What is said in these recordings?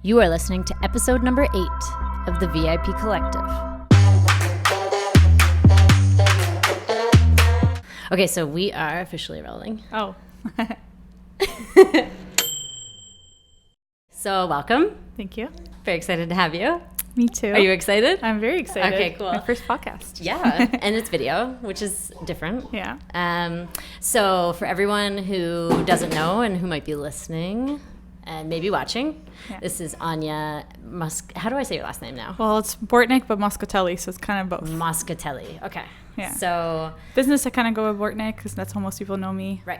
You are listening to episode number 8 of the VIP Collective. Okay, so we are officially rolling. Oh. So welcome. Thank you. Very excited to have you. Me too. Are you excited? I'm very excited. Okay, cool. My first podcast. Yeah, and it's video, which is different. Yeah. So for everyone who doesn't know and who might be listening and maybe watching, this is Anya How do I say your last name now? Well, it's Bortnick, but Moscatelli, so it's kind of both. Moscatelli. Okay. Yeah. So business, I kind of go with Bortnick because that's how most people know me. Right.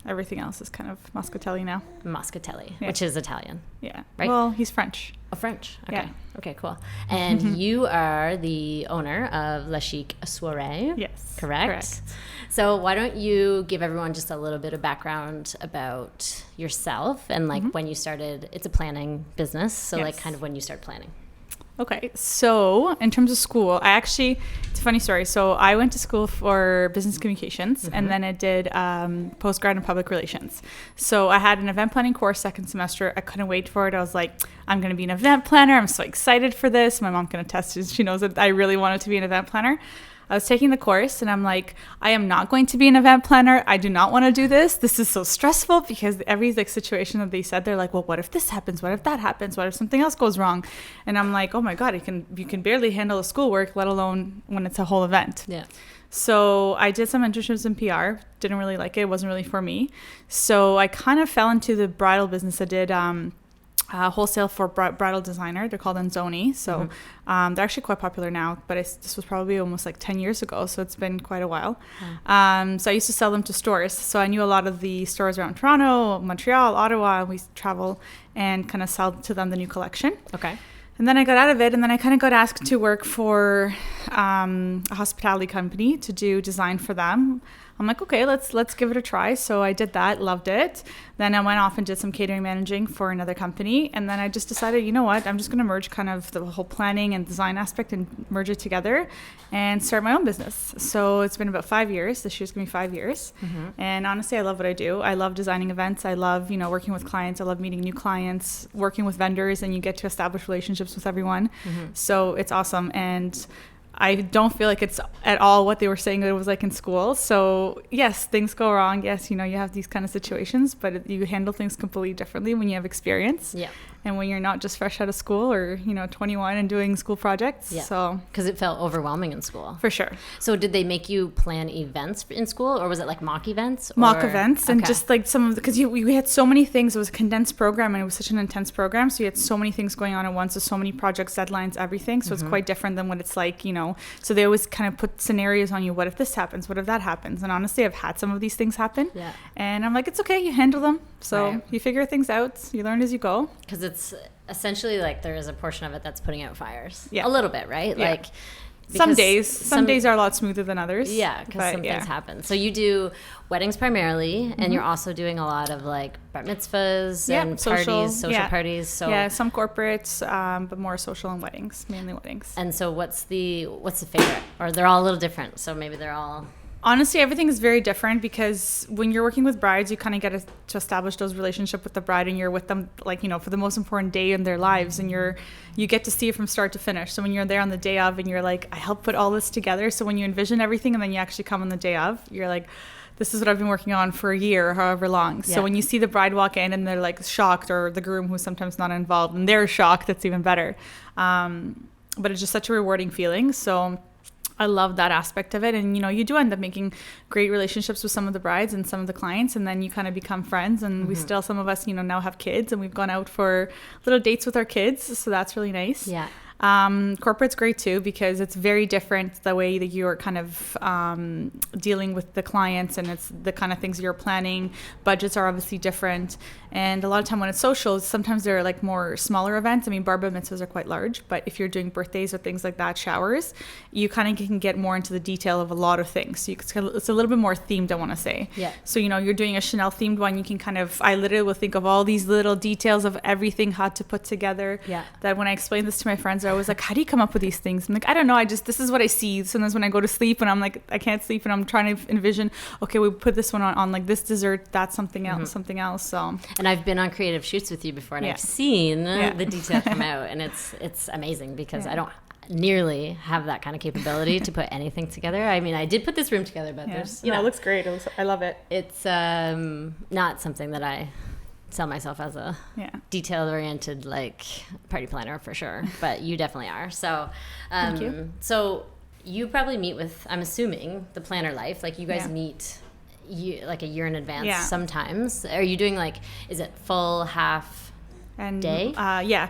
Everything else is kind of Moscatelli now. Moscatelli, Yeah. which is Italian. Yeah. Right? Well, he's French. Oh, French. Okay. Yeah. Okay, cool. And you are the owner of Chic Soirèe. Yes. Correct? So why don't you give everyone just a little bit of background about yourself and like when you started. It's a planning business, so like kind of when you start planning. Okay, so in terms of school, it's a funny story. So I went to school for business communications and then I did postgrad in public relations. So I had an event planning course second semester. I couldn't wait for it. I was like, I'm going to be an event planner. I'm so excited for this. My mom can attest. She knows that I really wanted to be an event planner. I was taking the course and I'm like, I am not going to be an event planner. I do not want to do this. This is so stressful because every situation that they said, they're like, well, what if this happens? What if that happens? What if something else goes wrong? And I'm like, oh my God, you can barely handle the schoolwork, let alone when it's a whole event. Yeah. So I did some internships in PR. Didn't really like it. It wasn't really for me. So I kind of fell into the bridal business. I did wholesale for bridal designer. They're called Anzoni. So they're actually quite popular now, but this was probably almost like 10 years ago. So it's been quite a while. So I used to sell them to stores. So I knew a lot of the stores around Toronto, Montreal, Ottawa. We travel and kind of sell to them the new collection. Okay. And then I got out of it, and then I kind of got asked to work for a hospitality company to do design for them. I'm like, okay, let's give it a try. So I did that, loved it. Then I went off and did some catering managing for another company. And then I just decided, you know what, I'm just going to merge kind of the whole planning and design aspect and merge it together and start my own business. So it's been about 5 years. This year's going to be 5 years. And honestly, I love what I do. I love designing events. I love, working with clients. I love meeting new clients, working with vendors, and you get to establish relationships with everyone. So it's awesome. And I don't feel like it's at all what they were saying it was like in school. So yes, things go wrong. Yes, you have these kind of situations, but you handle things completely differently when you have experience. Yeah. And when you're not just fresh out of school or, 21 and doing school projects. Yeah. So because it felt overwhelming in school. For sure. So did they make you plan events in school, or was it like mock events? Mock events and just like some of because we had so many things. It was a condensed program and it was such an intense program. So you had so many things going on at once. So many projects, deadlines, everything. So it's quite different than what it's like, So they always kind of put scenarios on you. What if this happens? What if that happens? And honestly, I've had some of these things happen. Yeah. And I'm like, it's okay. You handle them. So you figure things out. You learn as you go. Because it's essentially like there is a portion of it that's putting out fires. Yeah. A little bit, right? Yeah. Like some days are a lot smoother than others. Yeah, because some things happen. So you do weddings primarily, and you're also doing a lot of like bar mitzvahs and social parties. So yeah, some corporates, but more social and weddings, mainly weddings. And so what's the favorite? Or they're all a little different. So maybe they're all. Honestly, everything is very different because when you're working with brides, you kind of get to establish those relationships with the bride, and you're with them like, for the most important day in their lives, and you get to see it from start to finish. So when you're there on the day of and you're like, I helped put all this together. So when you envision everything and then you actually come on the day of, you're like, this is what I've been working on for a year or however long. So when you see the bride walk in and they're like shocked, or the groom who's sometimes not involved and they're shocked, that's even better. But it's just such a rewarding feeling. So I love that aspect of it. And, you do end up making great relationships with some of the brides and some of the clients. And then you kind of become friends. And we still, some of us, now have kids. And we've gone out for little dates with our kids. So that's really nice. Yeah. Corporate's great too, because it's very different the way that you're kind of dealing with the clients, and it's the kind of things you're planning. Budgets are obviously different, and a lot of time when it's social, sometimes they're like more smaller events. I mean, bar mitzvahs are quite large, but if you're doing birthdays or things like that, showers, you kind of can get more into the detail of a lot of things. So it's a little bit more themed, I want to say. Yeah. So you're doing a Chanel themed one, you can I literally will think of all these little details of everything how to put together. Yeah. That when I explain this to my friends, are always like, how do you come up with these things? I'm like, I don't know. This is what I see. Sometimes when I go to sleep and I'm like, I can't sleep and I'm trying to envision, okay, we put this one on like this dessert, that's something else, something else. So. And I've been on creative shoots with you before, and I've seen the detail come out, and it's amazing because I don't nearly have that kind of capability to put anything together. I mean, I did put this room together, but there's, it looks great. I love it. It's not something that I sell myself as a detail-oriented like party planner for sure, but you definitely are. So, thank you. So you probably meet with, I'm assuming, the planner life. Like you guys meet like a year in advance sometimes. Are you doing like, is it full, half? And day?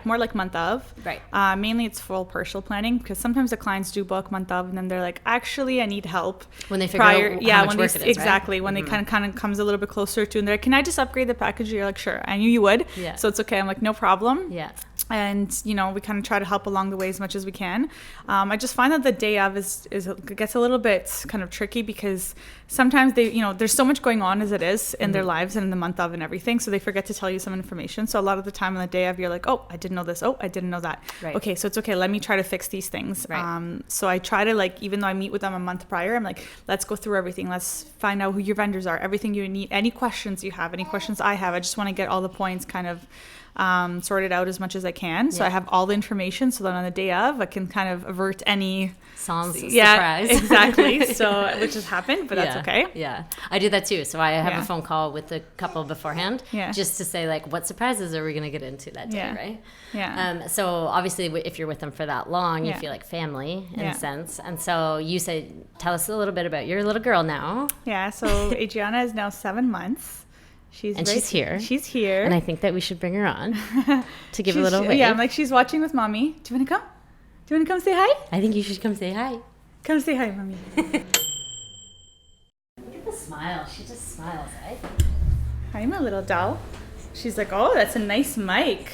More like month of. Right. Mainly it's full partial planning because sometimes the clients do book month of and then they're like, actually, I need help. When they figure out how much work it is, exactly. Right? When they kind of comes a little bit closer to, and they're like, can I just upgrade the package? You're like, sure. I knew you would. Yeah. So it's okay. I'm like, no problem. Yeah. And, we kind of try to help along the way as much as we can. I just find that the day of gets a little bit kind of tricky because sometimes they, there's so much going on as it is in their lives and in the month of and everything. So they forget to tell you some information. So a lot of the time on the day of, you're like, oh, I didn't know this. Oh, I didn't know that. Right. Okay, so it's okay. Let me try to fix these things. Right. So I try to like, even though I meet with them a month prior, I'm like, let's go through everything. Let's find out who your vendors are, everything you need, any questions you have, any questions I have. I just want to get all the points kind of sorted out as much as I can. So I have all the information so that on the day of, I can kind of avert any surprise. Exactly. So, which has happened, but that's okay. Yeah. I do that too. So I have a phone call with the couple beforehand just to say like, what surprises are we going to get into that day, right? Yeah. So obviously if you're with them for that long, you feel like family in a sense. And so you say, tell us a little bit about your little girl now. Yeah. So Adriana is now 7 months. She's here. She's here. And I think that we should bring her on to give a little wave. Yeah, I'm like, she's watching with mommy. Do you want to come? Do you want to come say hi? I think you should come say hi. Come say hi, mommy. Look at the smile. She just smiles, eh? Hi, my little doll. She's like, oh, that's a nice mic.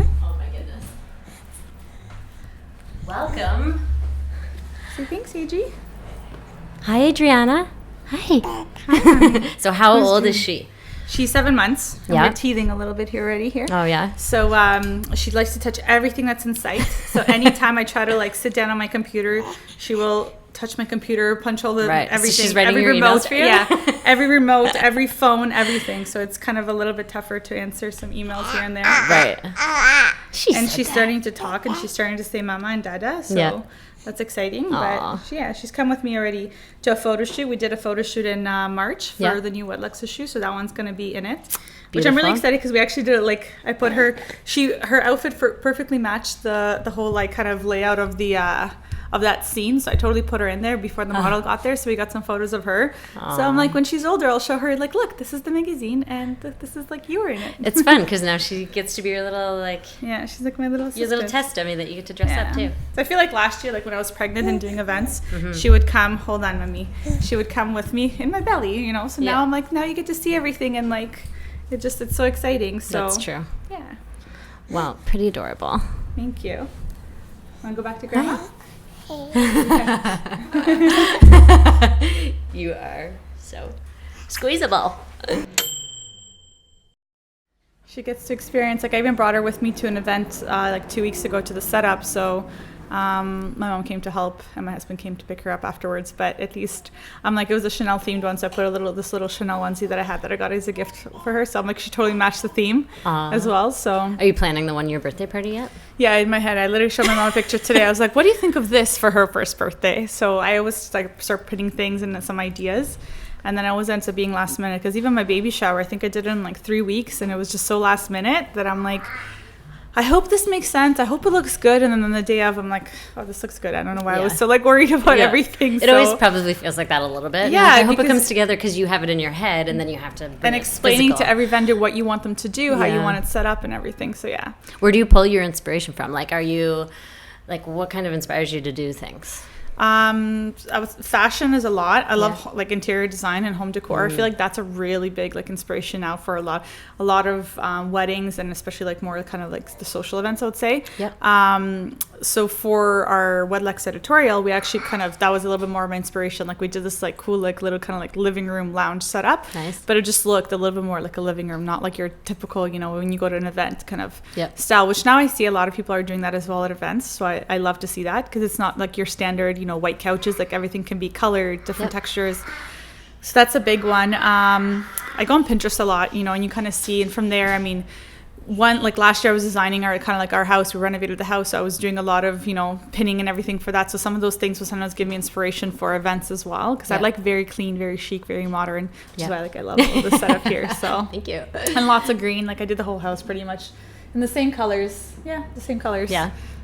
Oh, my goodness. Welcome. Say thanks, AG. Hi, Adriana. Hi. So how old is she? She's 7 months. We're teething a little bit here already here. Oh, yeah. So she likes to touch everything that's in sight. So anytime I try to like sit down on my computer, she will touch my computer, punch all the everything. So she's writing your emails for you? Yeah. Every remote, every phone, everything. So it's kind of a little bit tougher to answer some emails here and there. Right. She's starting to talk and she's starting to say mama and dada. So that's exciting. Aww. But she's come with me already to a photo shoot. We did a photo shoot in March for the new Wet Lexus shoe. So that one's going to be in it. Beautiful. Which I'm really excited because we actually did it like, I put her outfit perfectly matched the whole like kind of layout of the of that scene. So I totally put her in there before the model got there. So we got some photos of her. So I'm like, when she's older, I'll show her like, look, this is the magazine and this is like you were in it. It's fun because now she gets to be your little like... Yeah, she's like my little sister. Your little test dummy that you get to dress up too. So I feel like last year, like when I was pregnant and doing events, she would come, hold on, mommy. She would come with me in my belly, So now I'm like, now you get to see everything and like, it's so exciting. So that's true. Yeah. Well, pretty adorable. Thank you. Want to go back to grandma? You are so squeezable. She gets to experience, like I even brought her with me to an event like 2 weeks ago to the setup. So my mom came to help and my husband came to pick her up afterwards. But at least I'm like, it was a Chanel themed one. So I put this little Chanel onesie that I got as a gift for her. So I'm like, she totally matched the theme as well. So are you planning the 1 year birthday party yet? Yeah, in my head, I literally showed my mom a picture today. I was like, what do you think of this for her first birthday? So I always like start putting things and some ideas. And then I always ends up being last minute because even my baby shower, I think I did it in like 3 weeks and it was just so last minute that I'm like, I hope this makes sense. I hope it looks good. And then on the day of, I'm like, oh, this looks good. I don't know why I was so like worried about everything. It always probably feels like that a little bit. Yeah. Like, I hope it comes together because you have it in your head and then you have to bring and explaining to every vendor what you want them to do, how you want it set up and everything. So Where do you pull your inspiration from? Like, are you, like, what kind of inspires you to do things? Fashion is a lot. I love like interior design and home decor. I feel like that's a really big like inspiration now for a lot of weddings, and especially like more kind of like the social events, I would say. So for our Wedlex editorial, we actually that was a little bit more of my inspiration. Like we did this like cool like little kind of like living room lounge setup. Nice. But it just looked a little bit more like a living room, not like your typical, you know, when you go to an event kind of style, which now I see a lot of people are doing that as well at events. So I love to see that, because it's not like your standard, you know, white couches. Like everything can be colored, different textures. So that's a big one. I go on Pinterest a lot, you know, and you kind of see, and from there, I mean, like last year I was designing our house. We renovated the house, so I was doing a lot of, you know, pinning and everything for that. So some of those things will sometimes give me inspiration for events as well, because I like very clean, very chic, very modern, which is why I love all the setup here. So thank you. And lots of green. Like I did the whole house pretty much in the same colors. The same colors.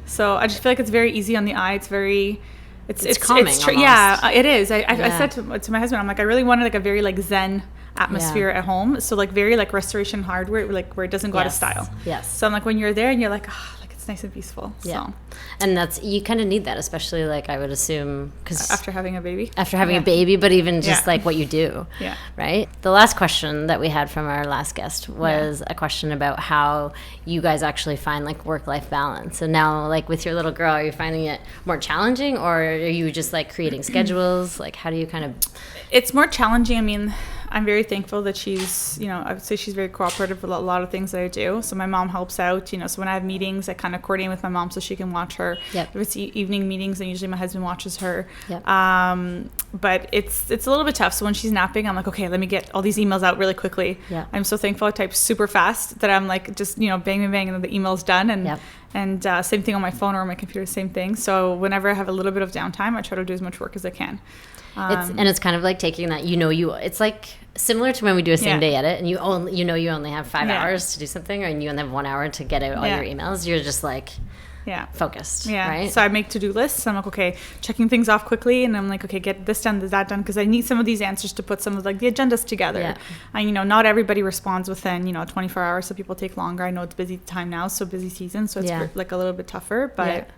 So I just feel like it's very easy on the eye. It's very it's calming. It is. I said to my husband, I'm like, I really wanted like a very like Zen atmosphere at home. So like very like restoration hardware, like where it doesn't go out of style. So I'm like, when you're there and you're like, like it's nice and peaceful. So. And that's, you kind of need that, especially like I would assume, because after having a baby, but even just like what you do. Right. The last question that we had from our last guest was a question about how you guys actually find like work-life balance. And now like with your little girl, are you finding it more challenging, or are you just like creating schedules? Like how do you kind of... It's more challenging. I mean, I'm very thankful that she's, you know, I would say she's very cooperative with a lot of things that I do. So my mom helps out, you know, so when I have meetings, I kind of coordinate with my mom so she can watch her. If it's evening meetings, then usually my husband watches her. But it's a little bit tough. So when she's napping, I'm like, okay, let me get all these emails out really quickly. I'm so thankful I type super fast that I'm like, just, you know, bang, bang, bang, and then the email's done. And same thing on my phone or on my computer, same thing. So whenever I have a little bit of downtime, I try to do as much work as I can. It's kind of like taking that, it's like similar to when we do a same day edit, and you only have 5 hours to do something, and you only have 1 hour to get out all your emails. You're just like focused, right? So I make to-do lists. I'm like, okay, checking things off quickly, and I'm like, okay, get this done, that done, because I need some of these answers to put some of like the agendas together. And you know, not everybody responds within 24 hours, so people take longer. I know it's busy time now, so busy season, so it's like a little bit tougher, but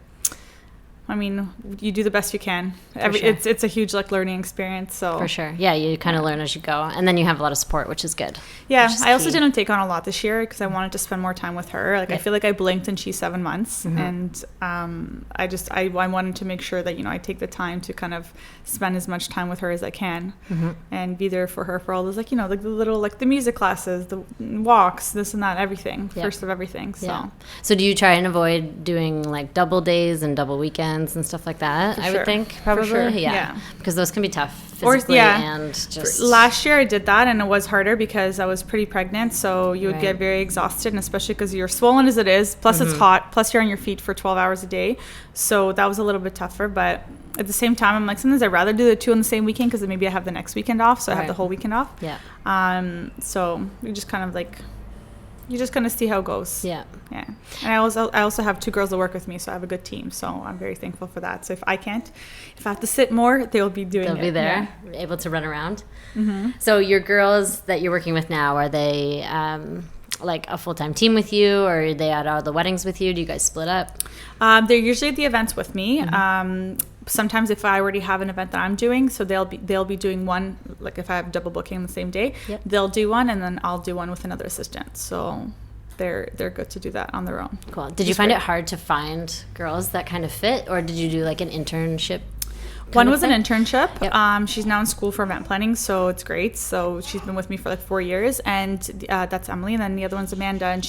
I mean, you do the best you can. It's a huge like learning experience. So for sure, you kind of learn as you go, and then you have a lot of support, which is good. I also didn't take on a lot this year because I wanted to spend more time with her. Like I feel like I blinked and she's 7 months, and I wanted to make sure that I take the time to kind of spend as much time with her as I can, and be there for her for all those like the little like the music classes, the walks, this and that, everything. First of everything. So do you try and avoid doing like double days and double weekends and stuff like that? I would think probably because those can be tough physically and just... Last year I did that, and it was harder because I was pretty pregnant, so you would get very exhausted, and especially because you're swollen as it is, plus it's hot, plus you're on your feet for 12 hours a day, so that was a little bit tougher. But at the same time, I'm like, sometimes I'd rather do the two on the same weekend, because then maybe I have the next weekend off, so I have the whole weekend off. So you just kind of like... You just kind of see how it goes. And I also have 2 girls that work with me, so I have a good team. So I'm very thankful for that. So if I have to sit more, they'll be doing it. They'll be there, able to run around. So your girls that you're working with now, are they like a full-time team with you, or are they at all the weddings with you? Do you guys split up? They're usually at the events with me. Sometimes if I already have an event that I'm doing, so they'll be doing one, like if I have double booking on the same day, they'll do one, and then I'll do one with another assistant. So they're good to do that on their own. Cool. Did you find it hard to find girls that kind of fit, or did you do like an internship? One was an internship. She's now in school for event planning, so it's great. So she's been with me for like 4 years, and that's Emily. And then the other one's Amanda, and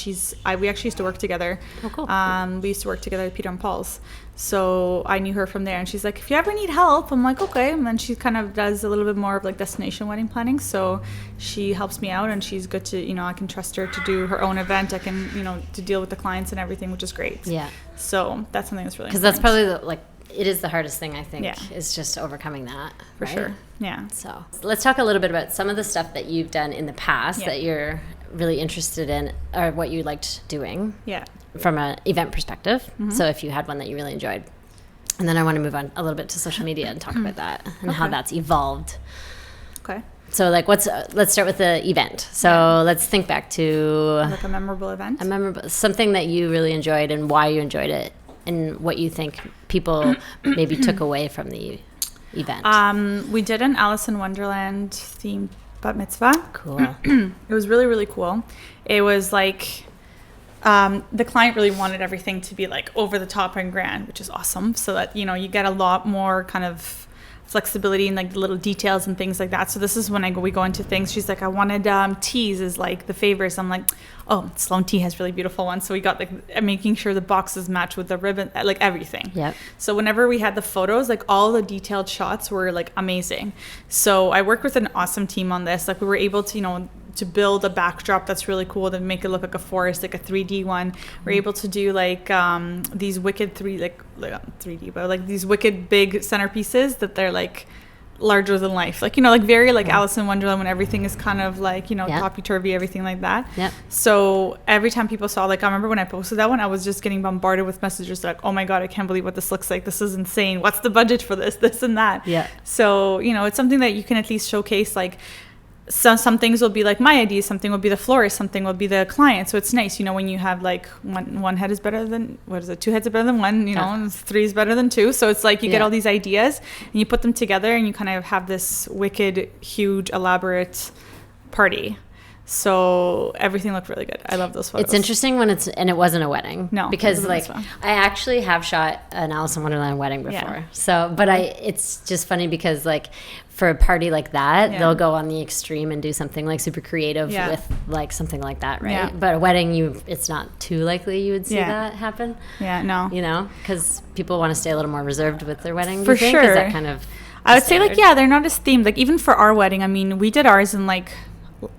we actually used to work together. Oh, cool. We used to work together at Peter and Paul's. So I knew her from there, and she's like, if you ever need help, I'm like, okay. And then she kind of does a little bit more of like destination wedding planning. So she helps me out, and she's good to, I can trust her to do her own event. I can, to deal with the clients and everything, which is great. So that's something that's really important. Because that's probably it is the hardest thing, I think, is just overcoming that. For sure. So let's talk a little bit about some of the stuff that you've done in the past that you're really interested in, or what you liked doing from an event perspective. So if you had one that you really enjoyed. And then I want to move on a little bit to social media and talk about that and how that's evolved. Okay. So let's start with the event. So let's think back to... Like a memorable event? Something that you really enjoyed and why you enjoyed it. and what you think people maybe took away from the event. We did an Alice in Wonderland themed bat mitzvah. Cool. It was really, really cool. It was like the client really wanted everything to be like over the top and grand, which is awesome. So that, you know, you get a lot more kind of flexibility and like the little details and things like that. So this is when we go into things. She's like, I wanted teas as like the favors. I'm like, oh, Sloan Tea has really beautiful ones. So we got like making sure the boxes match with the ribbon, like everything. Yep. So whenever we had the photos, like all the detailed shots were like amazing. So I worked with an awesome team on this. Like we were able to, you know, to build a backdrop that's really cool to make it look like a forest, like a 3D one. We're able to do like these wicked 3D, but like these wicked big centerpieces that they're like larger than life, like, you know, like very like Alice in Wonderland when everything is kind of like, you know, topsy-turvy, everything like that. So every time people saw, like, I remember when I posted that one, I was just getting bombarded with messages like, oh my god, I can't believe what this looks like, this is insane, what's the budget for this and that. So, you know, it's something that you can at least showcase. Like some things will be like my ideas, something will be the florist, something will be the client. So it's nice, you know, when you have like one head is better than, two heads are better than one, you know, and three is better than two. So it's like you get all these ideas and you put them together and you kind of have this wicked, huge, elaborate party. So everything looked really good. I love those photos. It's interesting when and it wasn't a wedding. No. Because like I actually have shot an Alice in Wonderland wedding before. So, but it's just funny because like for a party like that, they'll go on the extreme and do something like super creative with like something like that, right? But a wedding, it's not too likely you would see that happen. No. You know, because people want to stay a little more reserved with their wedding. For sure. Is that kind of I would say like, they're not as themed. Like even for our wedding, I mean, we did ours in like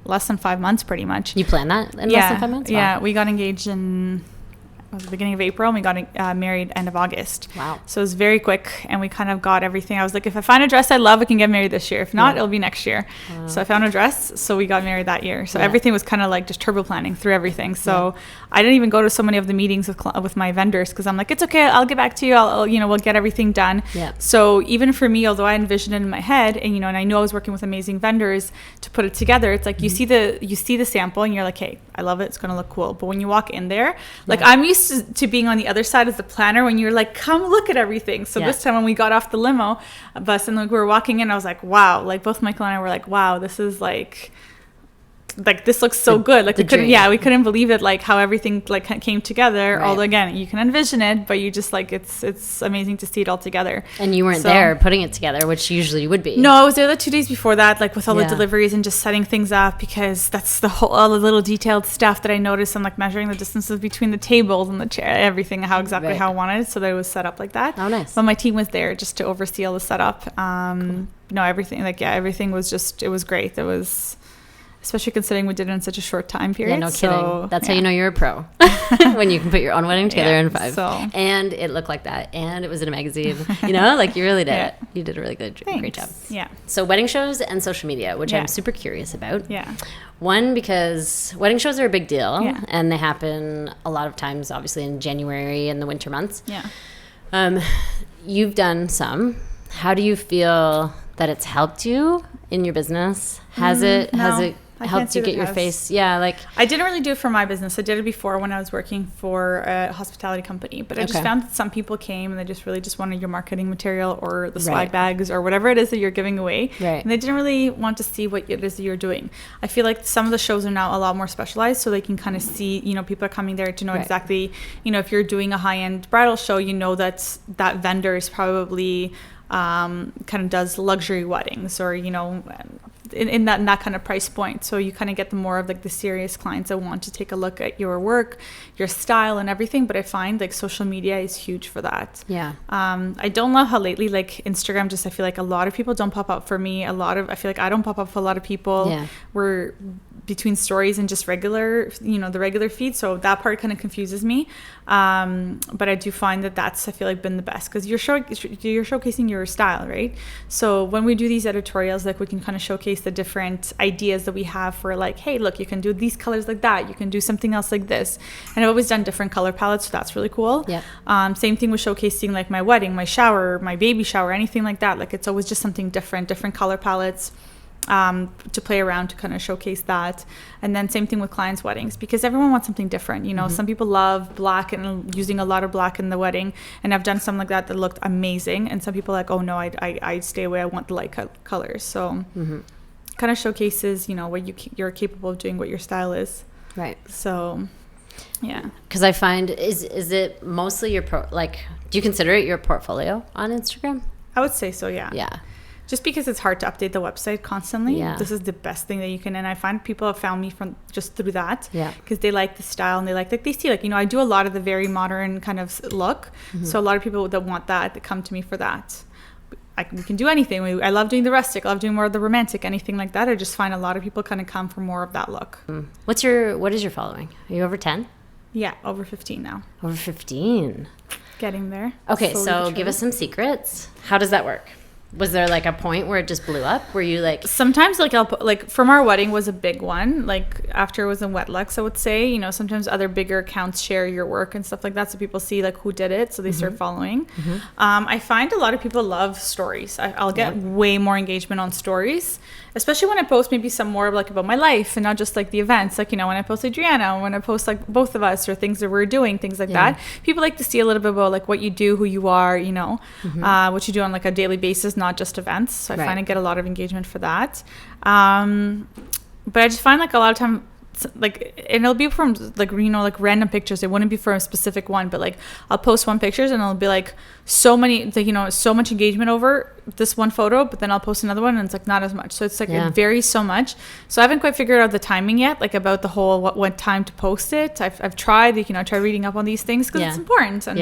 less than 5 months pretty much. You planned that in less than 5 months? Wow. Yeah, we got engaged in the beginning of April and we got married end of August. Wow. So it was very quick and we kind of got everything. I was like, if I find a dress I love, I can get married this year. If not, it'll be next year. So I found a dress, so we got married that year. So everything was kind of like just turbo planning through everything. So I didn't even go to so many of the meetings with my vendors because I'm like, it's okay, I'll get back to you. I'll you know, we'll get everything done. So even for me, although I envisioned it in my head and, you know, and I knew I was working with amazing vendors to put it together, it's like you see the sample and you're like, hey, I love it, it's gonna look cool. But when you walk in there, like I'm used to being on the other side as the planner when you're like, come look at everything. So this time when we got off the limo bus and like we were walking in, I was like, wow, like both Michael and I were like, wow, this is like this looks so good. Like we couldn't believe it, like how everything like came together. Although again, you can envision it, but you just like it's amazing to see it all together. And you weren't there putting it together, which usually you would be. No, I was there the 2 days before that, like with all the deliveries and just setting things up, because that's all the little detailed stuff that I noticed. I'm like measuring the distances between the tables and the chair, everything, how I wanted it, so that it was set up like that. Oh, nice. But my team was there just to oversee all the setup. Cool. No, everything everything was just, it was great. It was, especially considering we did it in such a short time period. Yeah, no kidding. That's how you know you're a pro. When you can put your own wedding together in 5. And it looked like that. And it was in a magazine. You know, like you really did it. You did a really great job. Yeah. So wedding shows and social media, which I'm super curious about. Yeah. One, because wedding shows are a big deal. Yeah. And they happen a lot of times, obviously, in January and the winter months. Yeah. You've done some. How do you feel that it's helped you in your business? Has it helped you get your face? Yeah, like I didn't really do it for my business. I did it before when I was working for a hospitality company, but I just found that some people came and they just really just wanted your marketing material or the swag bags or whatever it is that you're giving away, and they didn't really want to see what it is that you're doing. I feel like some of the shows are now a lot more specialized, so they can kind of see, you know, people are coming there to know exactly, you know, if you're doing a high-end bridal show, you know that vendor is probably kind of does luxury weddings, or, you know, in that kind of price point. So you kind of get the more of like the serious clients that want to take a look at your work, your style and everything. But I find like social media is huge for that. Yeah. I don't love how lately like Instagram, just I feel like a lot of people don't pop up for me. I feel like I don't pop up for a lot of people. Yeah. We're between stories and just regular, you know, the regular feed. So that part kind of confuses me. But I do find that's, I feel like, been the best, because you're showcasing your style, right? So when we do these editorials, like we can kind of showcase the different ideas that we have for like, hey, look, you can do these colors like that. You can do something else like this. And I've always done different color palettes, so that's really cool. Yeah. Same thing with showcasing like my wedding, my shower, my baby shower, anything like that. Like it's always just something different color palettes. to play around to kind of showcase that. And then same thing with clients' weddings, because everyone wants something different. You know, some people love black and using a lot of black in the wedding, and I've done something like that looked amazing. And some people are like, oh no, I stay away. I want the light colors. So kind of showcases, you know, what you're capable of doing, what your style is. Right. So yeah. Because I find, is it mostly your do you consider it your portfolio on Instagram? I would say so, yeah. Yeah. Just because it's hard to update the website constantly. Yeah. This is the best thing that you can, and I find people have found me from just through that. Yeah. Because they like the style, and they see, like, you know, I do a lot of the very modern kind of look. So a lot of people that want that come to me for that. We can do anything. I love doing the rustic. I love doing more of the romantic, anything like that. I just find a lot of people kind of come for more of that look. What is your following? Are you over 10? Yeah, over 15 now. Over 15. Getting there. Okay, so give us some secrets. How does that work? Was there like a point where it just blew up? Were you like... Sometimes like I'll put, like, from our wedding was a big one. Like after it was in Wet Lux, I would say, you know, sometimes other bigger accounts share your work and stuff like that. So people see like who did it. So they start following. I find a lot of people love stories. I'll get way more engagement on stories, especially when I post maybe some more like about my life and not just like the events. Like, you know, when I post Adriana, when I post like both of us or things that we're doing, things like that. People like to see a little bit about like what you do, who you are, you know, what you do on like a daily basis, not just events. So I find I get a lot of engagement for that. But I just find like a lot of time, like, and it'll be from like, you know, like random pictures. It wouldn't be for a specific one, but like I'll post one pictures and it'll be like so many, like, you know, so much engagement over this one photo, but then I'll post another one and it's like not as much. So it's like it varies so much. So I haven't quite figured out the timing yet, like about the whole what time to post it. I've tried, like, you know, I try reading up on these things because it's important and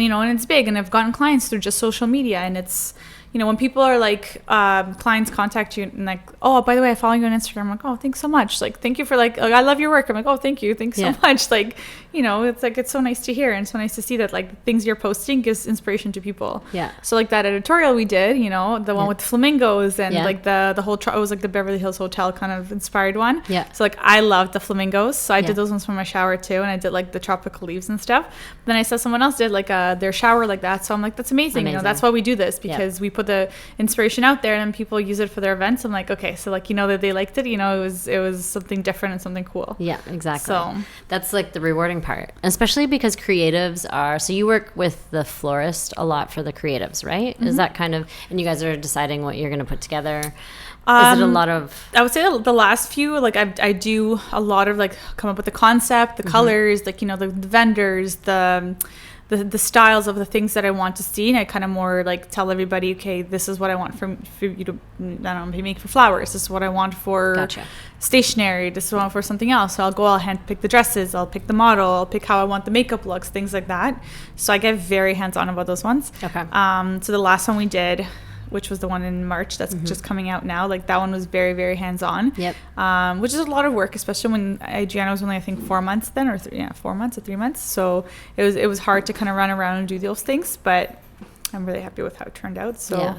you know, and it's big, and I've gotten clients through just social media, and it's, you know, when people are like, clients contact you and like, oh, by the way, I follow you on Instagram. I'm like, oh, thanks so much. Like, thank you for like, I love your work. I'm like, oh, thank you. Thanks so much. Like, you know, it's like, it's so nice to hear. And so nice to see that like things you're posting gives inspiration to people. Yeah. So like that editorial we did, you know, the one with the flamingos and like the whole, it was like the Beverly Hills Hotel kind of inspired one. Yeah. So like, I loved the flamingos. So I did those ones for my shower too. And I did like the tropical leaves and stuff. But then I saw someone else did like their shower like that. So I'm like, that's amazing. You know, that's why we do this, because we put the inspiration out there and then people use it for their events. I'm like, okay, so like, you know, that they liked it, you know, it was something different and something cool. Yeah, exactly. So that's like the rewarding part, especially because creatives are, so you work with the florist a lot for the creatives, right? Is that kind of, and you guys are deciding what you're going to put together? Is it a lot of... I would say the last few, like I do a lot of like come up with the concept, the colors, like, you know, the vendors, the styles of the things that I want to see, and I kind of more like tell everybody, okay, this is what I want for you to, I don't know, maybe make for flowers. This is what I want for stationery. This is what I want for something else. So I'll hand pick the dresses. I'll pick the model. I'll pick how I want the makeup looks, things like that. So I get very hands-on about those ones. Okay. So the last one we did, which was the one in March that's just coming out now, like that one was very, very hands-on. Yep. Which is a lot of work, especially when Adriana was only, I think, 4 months then, or 4 months or 3 months. So it was hard to kind of run around and do those things, but I'm really happy with how it turned out. So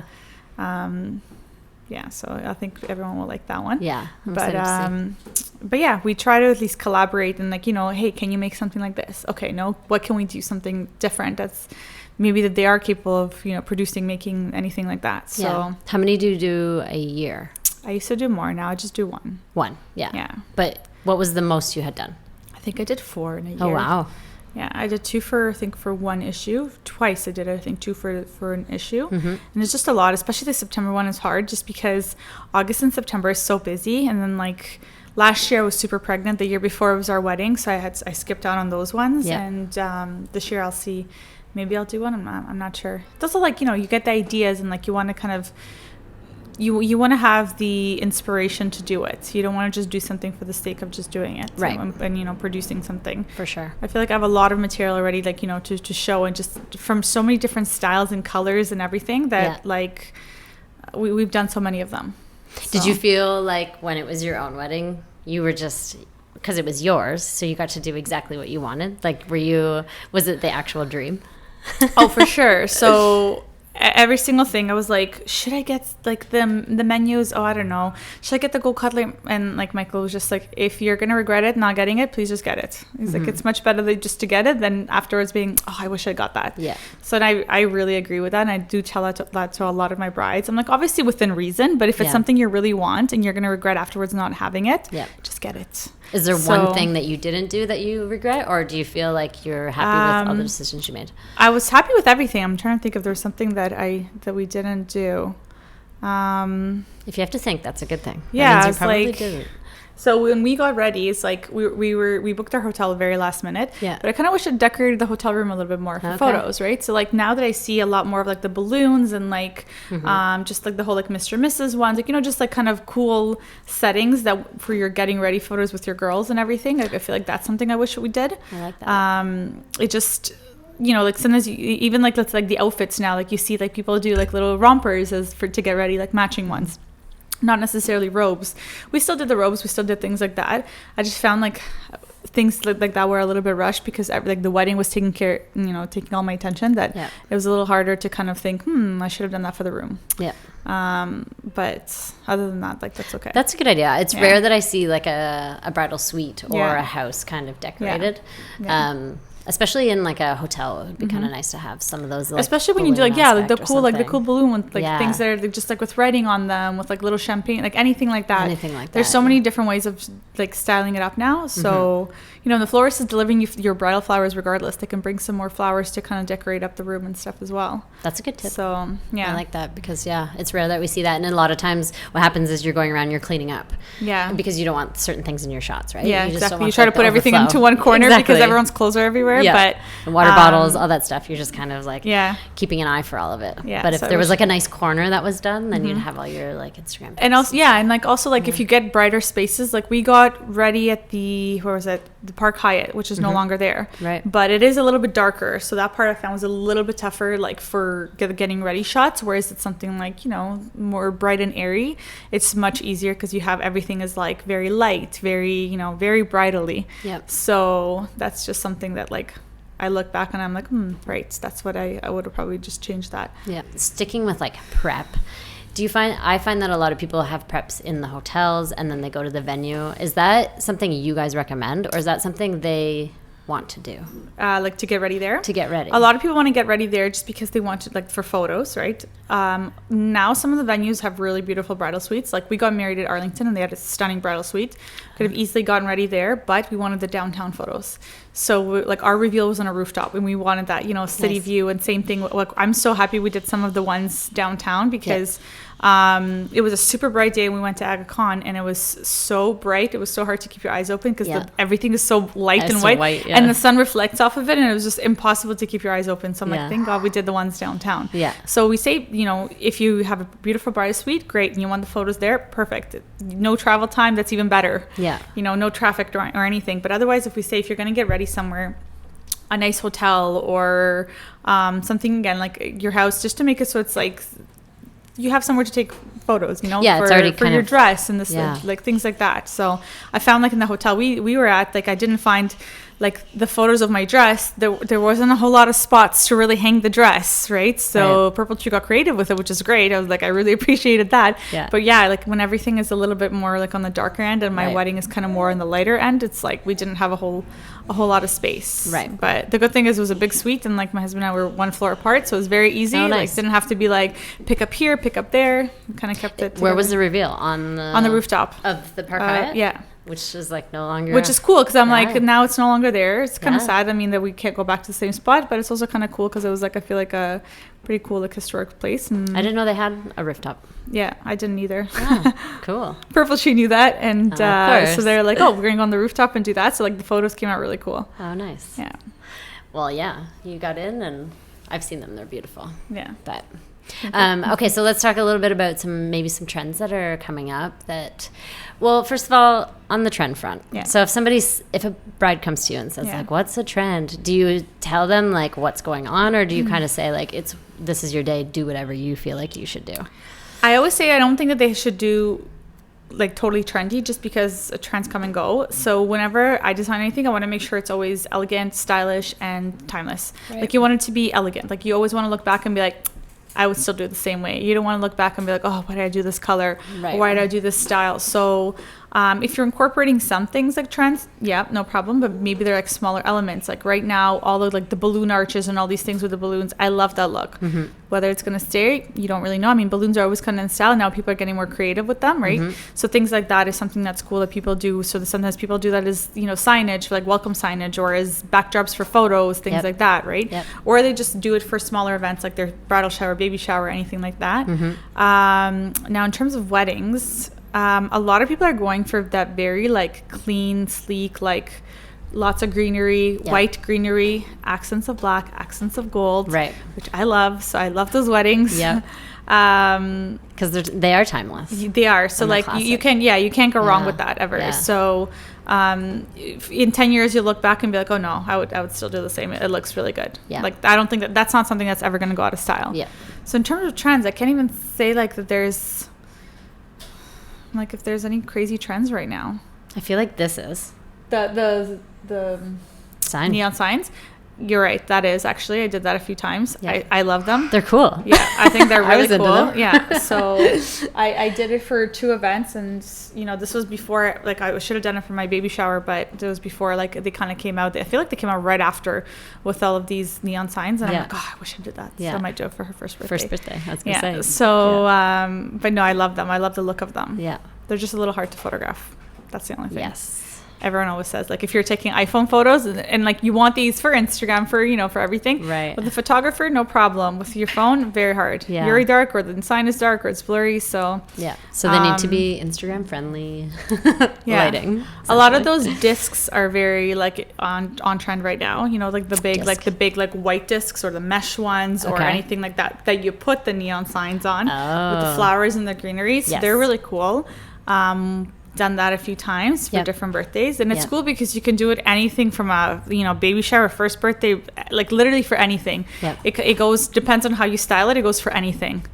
so I think everyone will like that one. Yeah. But yeah, we try to at least collaborate and like, you know, hey, can you make something like this? Okay, no, what can we do something different that's maybe that they are capable of, you know, producing, making anything like that. So how many do you do a year? I used to do more. Now I just do one. Yeah. But what was the most you had done? I think I did 4 in a year. Oh, wow. Yeah, I did 2 for one issue. Twice I did, I think, 2 for an issue. And it's just a lot, especially the September one is hard just because August and September is so busy. And then like last year I was super pregnant. The year before it was our wedding, so I skipped out on those ones. And this year I'll see. Maybe I'll do one. I'm not sure. It's also like, you know, you get the ideas and like you want to kind of, you want to have the inspiration to do it. You don't want to just do something for the sake of just doing it. Right. And you know, producing something. For sure. I feel like I have a lot of material already, like, you know, to show, and just from so many different styles and colors and everything that like we've done so many of them. So. Did you feel like when it was your own wedding, you were just... because it was yours, so you got to do exactly what you wanted? Like, was it the actual dream? Oh, for sure. So every single thing. I was like, should I get like the menus? Oh, I don't know. Should I get the gold cutlery? And like Michael was just like, if you're gonna regret it not getting it, please just get it. He's like, it's much better just to get it than afterwards being, oh, I wish I got that. Yeah. So I really agree with that, and I do tell that to a lot of my brides. I'm like, obviously within reason, but if it's something you really want and you're gonna regret afterwards not having it, just get it. Is there one thing that you didn't do that you regret, or do you feel like you're happy with all the decisions you made? I was happy with everything. I'm trying to think if there was something that we didn't do. If you have to think, that's a good thing. Yeah, that means you probably didn't. So when we got ready, it's like we booked our hotel very last minute. Yeah. But I kind of wish I'd decorated the hotel room a little bit more for photos, right? So like now that I see a lot more of like the balloons and like just like the whole like Mr. and Mrs. ones, like, you know, just like kind of cool settings that for your getting ready photos with your girls and everything. Like I feel like that's something I wish we did. I like that. It just, you know, like sometimes even like that's like the outfits now, like you see like people do like little rompers to get ready, like matching ones. Not necessarily robes. We still did the robes. We still did things like that. I just found like things like that were a little bit rushed because like the wedding was taking all my attention, that it was a little harder to kind of think, I should have done that for the room. Yeah. But other than that, like that's okay. That's a good idea. It's rare that I see like a bridal suite or a house kind of decorated. Yeah. Especially in like a hotel, it would be kind of nice to have some of those. Like, especially when you do like the cool balloon with like things that are just like with writing on them, with like little champagne, like anything like that. There's so many different ways of like styling it up now. So you know, the florist is delivering you your bridal flowers regardless. They can bring some more flowers to kind of decorate up the room and stuff as well. That's a good tip. So yeah, I like that because it's rare that we see that, and a lot of times what happens is you're going around, you're cleaning up. Yeah. Because you don't want certain things in your shots, right? Yeah, exactly. You try to put everything into one corner because everyone's clothes are everywhere. Yeah. But and water bottles, all that stuff, you're just kind of like keeping an eye for all of it. Yeah. But if there was like a nice corner that was done, then you'd have all your like Instagram posts. And also and if you get brighter spaces, like we got ready at the Park Hyatt, which is no longer there. Right. But it is a little bit darker, so that part I found was a little bit tougher, like for getting ready shots. Whereas it's something like, you know, more bright and airy, it's much easier because you have everything is like very light, very, you know, very bridally. Yep. So that's just something that like I look back and I'm like, right, that's what I would have probably just changed that. Yeah. Sticking with like prep, I find that a lot of people have preps in the hotels and then they go to the venue. Is that something you guys recommend, or is that something they want to do? Like to get ready there? To get ready. A lot of people want to get ready there just because they want to, like, for photos, right? Now some of the venues have really beautiful bridal suites. Like we got married at Arlington and they had a stunning bridal suite. Could have easily gotten ready there, but we wanted the downtown photos. So like our reveal was on a rooftop and we wanted that, you know, city view. And same thing, like I'm so happy we did some of the ones downtown because it was a super bright day and we went to Aga Khan and it was so bright. It was so hard to keep your eyes open because everything is so light and white, and the sun reflects off of it and it was just impossible to keep your eyes open. So I'm like, thank God we did the ones downtown. Yeah. So we say, you know, if you have a beautiful bridal suite, great, and you want the photos there, perfect. No travel time, that's even better. Yeah. You know, no traffic or anything. But otherwise, if we say if you're going to get ready somewhere, a nice hotel or something, again, like your house, just to make it so it's like you have somewhere to take photos, you know, it's already for your dress and this, like things like that. So I found like in the hotel we were at, like I didn't find like the photos of my dress, there wasn't a whole lot of spots to really hang the dress, right? So Purple Tree got creative with it, which is great. I was like, I really appreciated that. Yeah. But yeah, like when everything is a little bit more like on the darker end and my wedding is kind of more on the lighter end, it's like we didn't have a whole lot of space. Right. But the good thing is it was a big suite and like my husband and I were one floor apart, so it was very easy. Oh, nice. Like didn't have to be like pick up here, pick up there. We kind of kept it together. Where was the reveal? On the rooftop of the Park Hyatt? Yeah. Which is like no longer... Which is cool because I'm like, now it's no longer there. It's kind of sad. I mean, that we can't go back to the same spot, but it's also kind of cool because it was like, I feel like a pretty cool, like historic place. And I didn't know they had a rooftop. Yeah, I didn't either. Oh, cool. Purple Tree knew that. And so they're like, oh, we're going to go on the rooftop and do that. So like the photos came out really cool. Oh, nice. Yeah. Well, yeah, you got in and I've seen them. They're beautiful. Yeah. But... okay, so let's talk a little bit about some trends that are coming up that, well, first of all, on the trend front. Yeah. So if a bride comes to you and says like, what's a trend? Do you tell them like what's going on, or do you kind of say like, this is your day, do whatever you feel like you should do? I always say I don't think that they should do like totally trendy just because trends come and go. So whenever I design anything, I want to make sure it's always elegant, stylish, and timeless. Right. Like you want it to be elegant. Like you always want to look back and be like, I would still do it the same way. You don't want to look back and be like, oh, why did I do this color? Right. Or why did I do this style? So if you're incorporating some things like trends, yeah, no problem. But maybe they're like smaller elements. Like right now, all of like the balloon arches and all these things with the balloons, I love that look. Mm-hmm. Whether it's going to stay, you don't really know. I mean, balloons are always kind of in style. Now people are getting more creative with them, right? Mm-hmm. So things like that is something that's cool that people do. So sometimes people do that as, signage, for like welcome signage, or as backdrops for photos, things like that, right? Yep. Or they just do it for smaller events like their bridal shower, baby shower, anything like that. Mm-hmm. Now, in terms of weddings, a lot of people are going for that very like clean, sleek, like lots of greenery, white greenery, accents of black, accents of gold, right? Which I love. So I love those weddings. Yeah. Because they are timeless. They are. So like you can't go wrong with that ever. Yeah. So in 10 years you'll look back and be like, oh no, I would still do the same. It looks really good. Yeah. Like I don't think that's not something that's ever going to go out of style. Yeah. So in terms of trends, I can't even say like that there's like if there's any crazy trends right now. I feel like this is the sign. Neon signs. You're right. That is actually, I did that a few times. Yeah. I love them. They're cool. Yeah, I think they're really cool. Yeah. So I did it for 2 events, and this was before, like I should have done it for my baby shower, but it was before like they kind of came out. I feel like they came out right after with all of these neon signs, and I'm like, oh, I wish I did that. Yeah. So I might do it for her first birthday. I was gonna say. So, but no, I love them. I love the look of them. Yeah. They're just a little hard to photograph. That's the only thing. Yes. Everyone always says, like, if you're taking iPhone photos and like you want these for Instagram for everything, right? With the photographer, no problem. With your phone, very hard. Yeah. Very dark, or the sign is dark, or it's blurry. So yeah. So they need to be Instagram friendly. Lighting. A lot of those discs are very like on trend right now. Like the big like white discs, or the mesh ones, or anything like that you put the neon signs on with the flowers and the greenery. So they're really cool. Done that a few times for different birthdays, and it's cool because you can do it anything from a baby shower, first birthday, like literally for anything. It goes, depends on how you style it, goes for anything.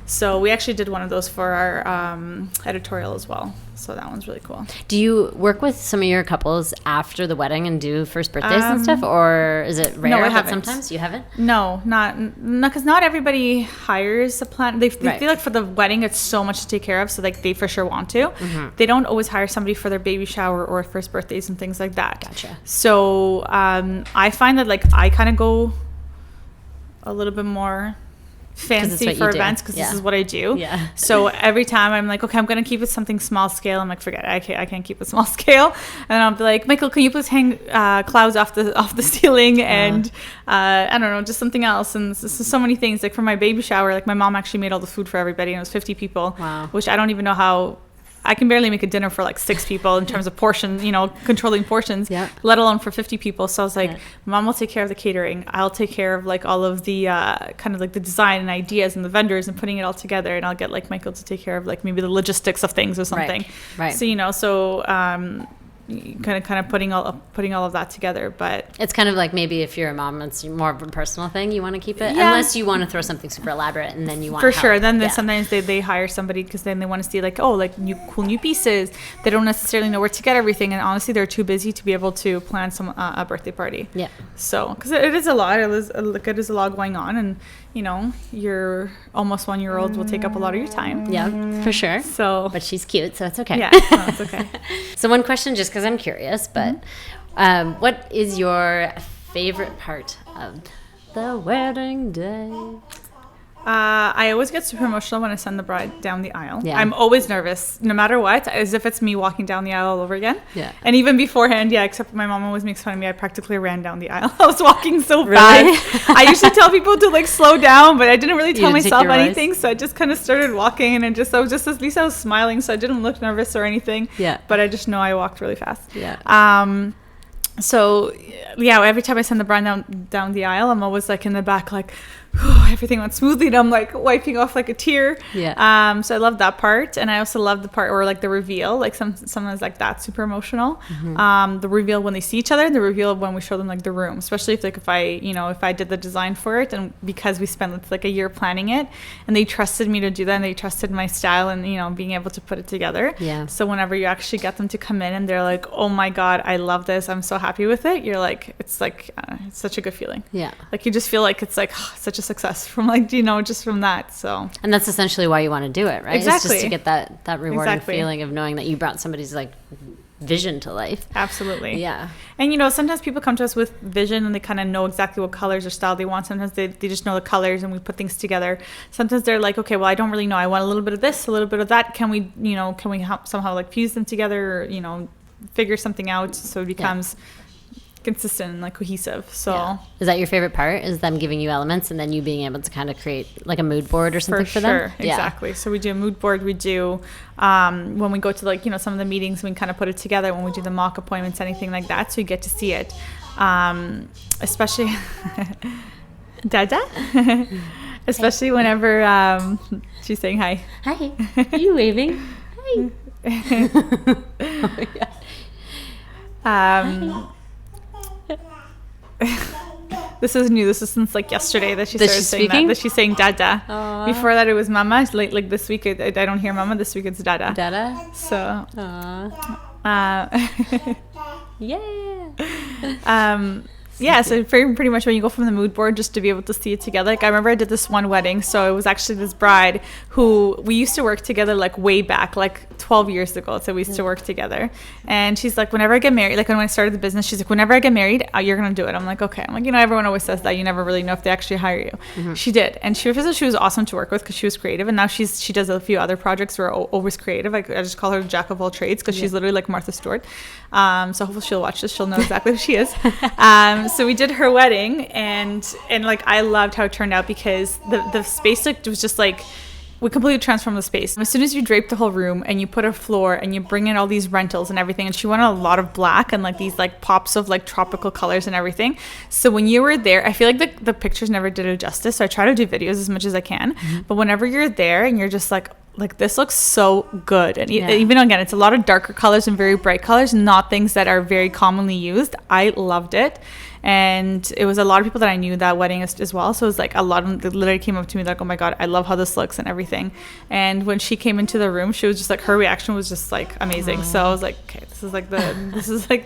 So we actually did one of those for our editorial as well. So that one's really cool. Do you work with some of your couples after the wedding and do first birthdays and stuff, or is it rare? No, that sometimes you haven't? No, because not everybody hires a plan. They feel like for the wedding it's so much to take care of, so like they for sure want to. Mm-hmm. They don't always hire somebody for their baby shower or first birthdays and things like that. Gotcha. So I find that like I kind of go a little bit more fancy for events because this is what I do. Yeah. So every time I'm like, okay, I'm gonna keep it something small scale. I'm like, forget it. I can't keep it small scale. And I'll be like, Michael, can you please hang clouds off the ceiling and I don't know, just something else. And so many things. Like for my baby shower, like my mom actually made all the food for everybody, and it was 50 people. Wow. Which I don't even know how. I can barely make a dinner for like 6 people in terms of portions, controlling portions, let alone for 50 people. So I was like, Mom will take care of the catering. I'll take care of like all of the kind of like the design and ideas and the vendors and putting it all together. And I'll get like Michael to take care of like maybe the logistics of things or something. Right. So, kind of putting all of that together. But it's kind of like maybe if you're a mom, it's more of a personal thing. You want to keep it unless you want to throw something super elaborate, and then you want for help. Sure. Then sometimes they hire somebody because then they want to see like cool new pieces. They don't necessarily know where to get everything, and honestly, they're too busy to be able to plan a birthday party. Yeah. So because it is a lot. It is a lot going on, and your almost 1-year-old will take up a lot of your time. Yeah, for sure. So, but she's cute, so it's okay. Yeah, no, it's okay. So one question, just because I'm curious, but what is your favorite part of the wedding day? I always get super emotional when I send the bride down the aisle. Yeah. I'm always nervous, no matter what, as if it's me walking down the aisle all over again. Yeah. And even beforehand, except my mom always makes fun of me. I practically ran down the aisle. I was walking so fast. I usually tell people to like slow down, but I didn't really tell myself anything. So I just kind of started walking, and at least I was smiling, so I didn't look nervous or anything. Yeah. But I just know I walked really fast. Yeah. So every time I send the bride down the aisle, I'm always like in the back, like, everything went smoothly, and I'm like wiping off like a tear. Yeah. So I love that part, and I also love the part where like the reveal, like sometimes like that's super emotional. Mm-hmm. The reveal when they see each other, and the reveal when we show them like the room, especially if I did the design for it, and because we spent like a year planning it, and they trusted me to do that, and they trusted my style and being able to put it together. Yeah. So whenever you actually get them to come in and they're like, oh my God, I love this, I'm so happy happy with it, you're like, it's like, it's such a good feeling. Yeah. Like you just feel like it's like such a success from like, you know, just from that. So. And that's essentially why you want to do it, right? Exactly. It's just to get that rewarding feeling of knowing that you brought somebody's like vision to life. Absolutely. Yeah. And you know, sometimes people come to us with vision and they kind of know exactly what colors or style they want. Sometimes they just know the colors and we put things together. Sometimes they're like, okay, well, I don't really know, I want a little bit of this, a little bit of that, can we somehow like fuse them together, or, you know, figure something out so it becomes consistent and like cohesive. So is that your favorite part, is them giving you elements and then you being able to kind of create like a mood board or something for them? Exactly. So we do a mood board. We do when we go to like, you know, some of the meetings, we kind of put it together when we do the mock appointments, anything like that, so you get to see it, especially Dada especially whenever she's saying hi. Are you waving? Hi. Oh my God. This is new. This is since like yesterday that she started saying that she's saying Dada. Aww. Before that it was Mama. Like this week I don't hear Mama. This week it's Dada. Dada. So. Yeah, so pretty much when you go from the mood board, just to be able to see it together. Like I remember I did this one wedding, so it was actually this bride who we used to work together like way back, like 12 years ago. So we used to work together, and she's like, whenever I get married, like when I started the business, she's like, whenever I get married, you're gonna do it. I'm like, okay. I'm like, you know, everyone always says that, you never really know if they actually hire you. Mm-hmm. She did, and she was awesome to work with because she was creative, and now she does a few other projects where always creative. I just call her jack of all trades because she's literally like Martha Stewart. So hopefully she'll watch this, she'll know exactly who she is. So we did her wedding, and like I loved how it turned out because the space was just like, we completely transformed the space. As soon as you drape the whole room and you put a floor and you bring in all these rentals and everything, and she wanted a lot of black and like these like pops of like tropical colors and everything. So when you were there, I feel like the pictures never did it justice. So I try to do videos as much as I can. Mm-hmm. But whenever you're there and you're just like this looks so good, and even again, it's a lot of darker colors and very bright colors, not things that are very commonly used. I loved it. And it was a lot of people that I knew that wedding as well. So it was like a lot of them that literally came up to me like, oh my God, I love how this looks and everything. And when she came into the room, she was just like, her reaction was just like amazing. So I was like, okay, this is like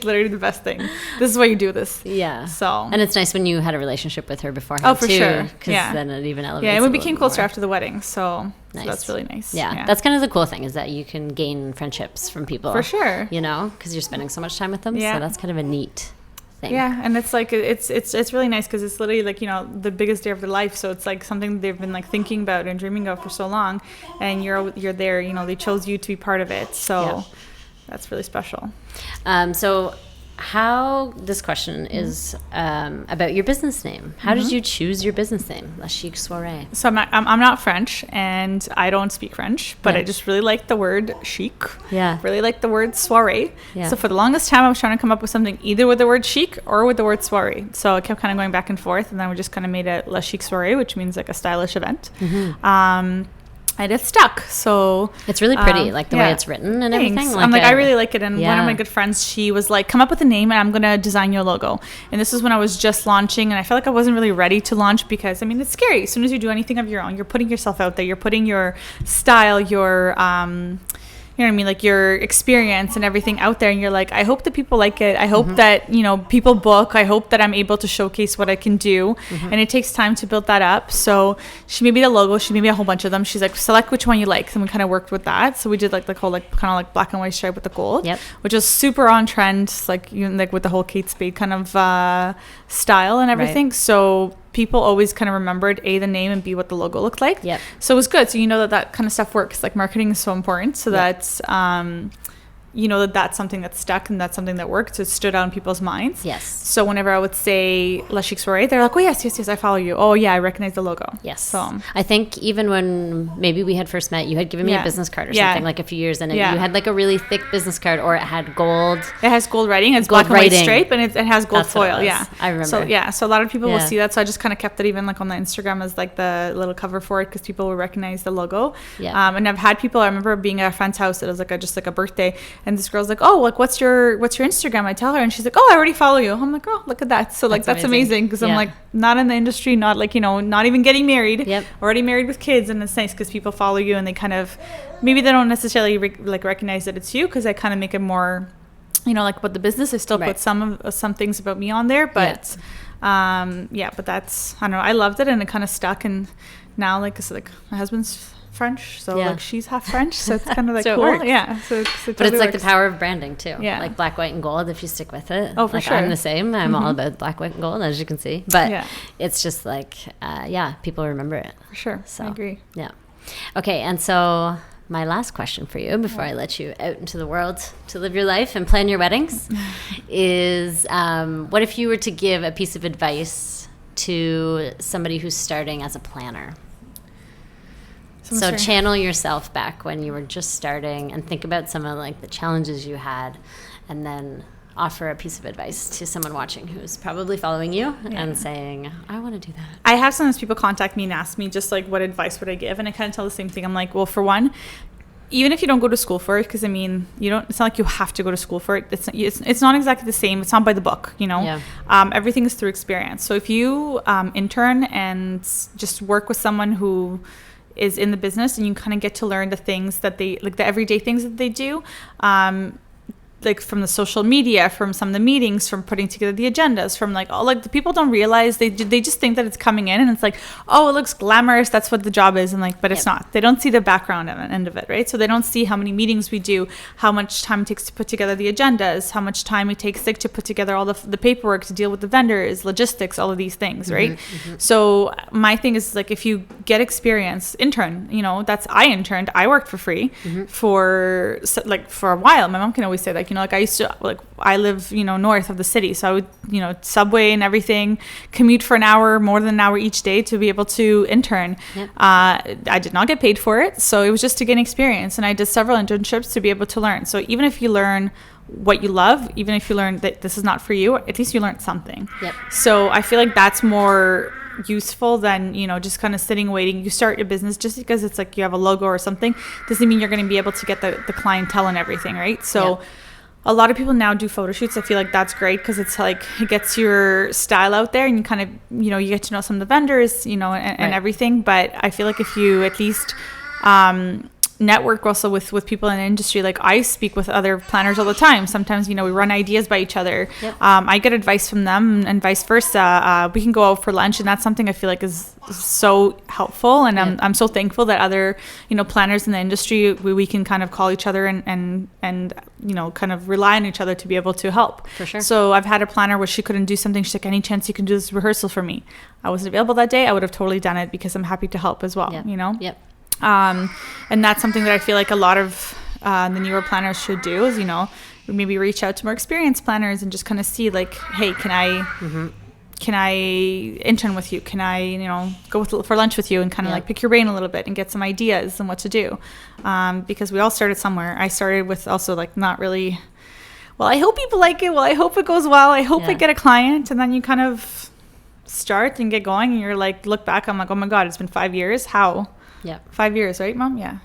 literally the best thing. This is why you do this. Yeah. So. And it's nice when you had a relationship with her beforehand. Oh, for too, sure. Because then it even elevates. Yeah, and we became closer after the wedding. So nice. That's really nice. Yeah. That's kind of the cool thing, is that you can gain friendships from people. For sure. You know, because you're spending so much time with them. Yeah. So that's kind of a neat thing. Yeah, and it's like it's really nice because it's literally like, you know, the biggest day of their life, so it's like something they've been like thinking about and dreaming of for so long, and you're there, you know, they chose you to be part of it, so that's really special. So this question is about your business name. How did you choose your business name, La Chic Soirèe? So I'm not French, and I don't speak French, but I just really like the word chic. Yeah. Really like the word soirée. Yeah. So for the longest time, I was trying to come up with something either with the word chic or with the word soirée. So I kept kind of going back and forth, and then we just kind of made it La Chic Soirèe, which means like a stylish event. Mm-hmm. And it stuck. So it's really pretty, like the way it's written and everything. Like I really like it. And one of my good friends, she was like, come up with a name and I'm going to design your logo. And this was when I was just launching, and I felt like I wasn't really ready to launch because, I mean, it's scary. As soon as you do anything of your own, you're putting yourself out there. You're putting your style, your you know what I mean, like your experience and everything out there, and you're like, I hope that people like it. I hope that, you know, people book. I hope that I'm able to showcase what I can do. And it takes time to build that up. So she made me the logo. She made me a whole bunch of them. She's like, select which one you like. And we kind of worked with that. So we did like the whole like kind of like black and white stripe with the gold, which was super on trend, like, you know, like with the whole Kate Spade kind of style and everything. So people always kind of remembered A, the name, and B, what the logo looked like. Yep. So it was good. So you know that kind of stuff works. Like marketing is so important. So that's you know that's something that stuck and that's something that worked. So it stood out in people's minds. Yes. So whenever I would say La Chic Soirèe, they're like, oh yes, I follow you. Oh yeah, I recognize the logo. Yes. So I think even when maybe we had first met, you had given me a business card or something like a few years in, and you had like a really thick business card, or it had gold. It has gold writing. It's gold black and white stripe, and it has gold foil. Yeah. I remember. So a lot of people will see that. So I just kind of kept it even like on the Instagram as like the little cover for it, because people will recognize the logo. Yeah. And I've had people, I remember being at a friend's house, it was like just like a birthday, and this girl's like, oh, like what's your Instagram? I tell her, and she's like, oh, I already follow you. I'm like, oh, look at that. So like that's amazing, because I'm like not in the industry, not like, you know, not even getting married, already married with kids, and it's nice because people follow you and they kind of, maybe they don't necessarily like recognize that it's you, because I kind of make it more like about the business. I still put some things about me on there, but but that's, I don't know, I loved it, and it kind of stuck. And now, like I said, like my husband's French, so like she's half French, so it's kind of like so cool. But it's like the power of branding too. Like black, white, and gold. If you stick with it, for like sure. I'm the same. I'm all about black, white, and gold, as you can see. But it's just like people remember it for sure. So I agree. Yeah. Okay, and so my last question for you before I let you out into the world to live your life and plan your weddings is, what if you were to give a piece of advice to somebody who's starting as a planner? So channel yourself back when you were just starting and think about some of like the challenges you had, and then offer a piece of advice to someone watching who's probably following you and saying, I want to do that. I have sometimes people contact me and ask me just like, what advice would I give? And I kind of tell the same thing. I'm like, well, for one, even if you don't go to school for it, because I mean, it's not like you have to go to school for it. It's not exactly the same. It's not by the book, everything is through experience. So if you intern and just work with someone who is in the business, and you kind of get to learn the things that they, like the everyday things that they do, like from the social media, from some of the meetings, from putting together the agendas, from like, oh, like the people don't realize, they just think that it's coming in and it's like, oh, it looks glamorous, that's what the job is, and like, but it's not. They don't see the background end of it, right? So they don't see how many meetings we do, how much time it takes to put together the agendas, how much time it takes to put together all the paperwork, to deal with the vendors, logistics, all of these things, right? So my thing is like, if you get experience, intern, I interned, I worked for free for a while. My mom can always say like, like I used to, like I live, north of the city. So I would, subway and everything, commute for an hour, more than an hour each day to be able to intern. I did not get paid for it. So it was just to gain experience. And I did several internships to be able to learn. So even if you learn what you love, even if you learn that this is not for you, at least you learned something. So I feel like that's more useful than just kind of sitting waiting. You start your business just because it's like you have a logo or something doesn't mean you're going to be able to get the clientele and everything, right? So a lot of people now do photo shoots. I feel like that's great because it's like it gets your style out there, and you kind of you get to know some of the vendors and everything. But I feel like if you at least network also with people in the industry, like I speak with other planners all the time. Sometimes we run ideas by each other. I get advice from them and vice versa. We can go out for lunch, and that's something I feel like is so helpful, and I'm so thankful that other planners in the industry, we can kind of call each other and kind of rely on each other to be able to help. For sure. So I've had a planner where she couldn't do something. She's like, any chance you can do this rehearsal for me? I wasn't available that day. I would have totally done it because I'm happy to help as well. And that's something that I feel like a lot of the newer planners should do is, maybe reach out to more experienced planners and just kind of see like, hey, can I intern with you? Can I, go for lunch with you and kind of like pick your brain a little bit and get some ideas on what to do? Because we all started somewhere. I started with also like not really, well, I hope people like it. Well, I hope it goes well. I hope I get a client. And then you kind of start and get going and you're like, look back, I'm like, oh my God, it's been 5 years. How? 5 years, right, Mom? Yeah.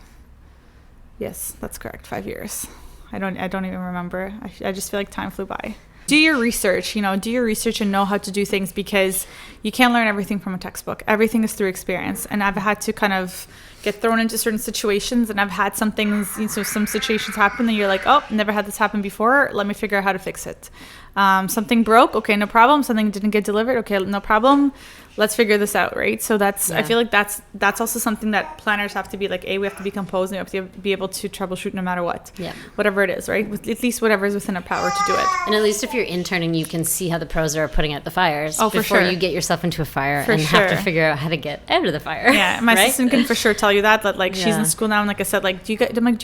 Yes, that's correct. 5 years. I don't even remember. I just feel like time flew by. Do your research, do your research and know how to do things, because you can't learn everything from a textbook. Everything is through experience. And I've had to kind of get thrown into certain situations, and I've had some things, some situations happen and you're like, oh, never had this happen before. Let me figure out how to fix it. Something broke. Okay, no problem. Something didn't get delivered. Okay, no problem. Let's figure this out, right? So I feel like that's also something that planners have to be like, we have to be composed, and we have to be able to troubleshoot no matter what. Whatever it is, right? At least whatever is within our power to do it. And at least if you're interning, you can see how the pros are putting out the fires before you get yourself into a fire have to figure out how to get out of the fire. Yeah, my assistant can for sure tell you that like she's in school now, and like I said, like do you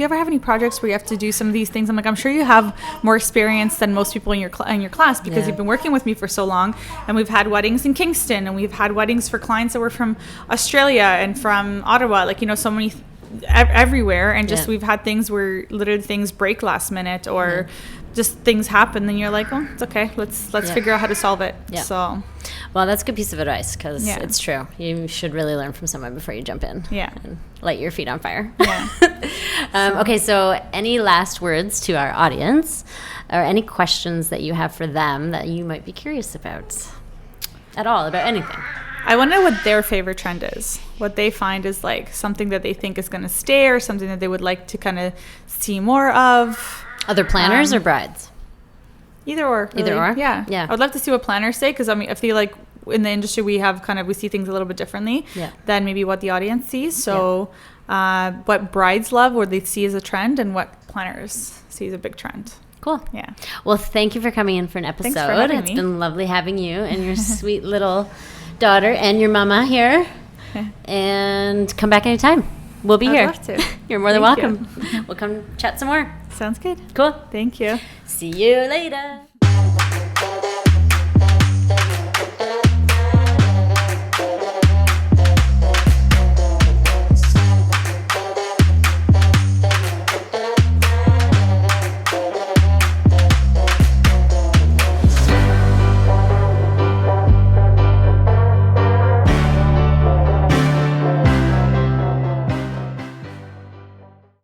ever have any projects where you have to do some of these things? I'm like, I'm sure you have more experience than most people in your class, because you've been working with me for so long, and we've had weddings in Kingston, and we've had weddings for clients that were from Australia and from Ottawa, like so many everywhere, and just we've had things where literally things break last minute, or just things happen, and you're like, oh, it's okay, let's figure out how to solve it. So well, that's a good piece of advice, because it's true. You should really learn from someone before you jump in and light your feet on fire. Okay, so any last words to our audience, or any questions that you have for them that you might be curious about at all, about anything? I want to know what their favorite trend is, what they find is like something that they think is going to stay, or something that they would like to kind of see more of. Other planners or brides? Either or. Really. Either or? Yeah. I would love to see what planners say, because I mean, I feel like in the industry we see things a little bit differently than maybe what the audience sees. So what brides love, what they see as a trend, and what planners see as a big trend. Cool. Yeah. Well, thank you for coming in for an episode. Thanks for having me. It's been lovely having you and your sweet little daughter and your mama here. And come back anytime. We'll be here. I'd love to. You're more than welcome. We'll come chat some more. Sounds good. Cool. Thank you. See you later.